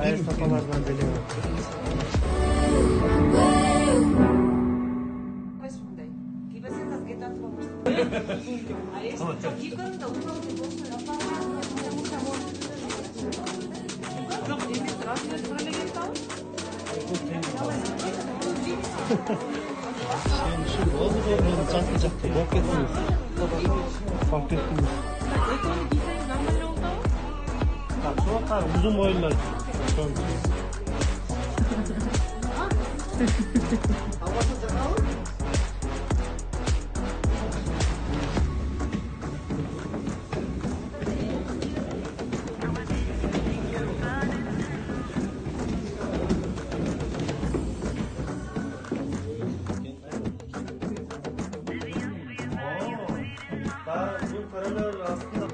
Kaya sapalardan belirli. Sen şu bozduğunu çatlayacaktı. Yok ettiniz. Fark ettiniz. Bak şu kadar uzun boylular. Bu paralar aslında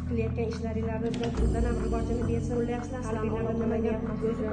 qilayotgan ishlaringlarni bizdan ham rivojini bersin. Harbiylardan nimaga o'zi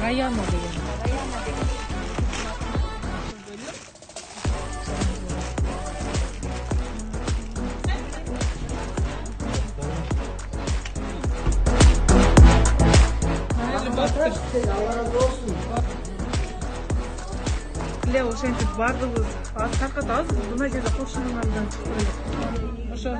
Rayama degan. Bile o'shancha bardingiz. Tarqatasiz. Nima yerda qo'shnilardan chiqdi. O'sha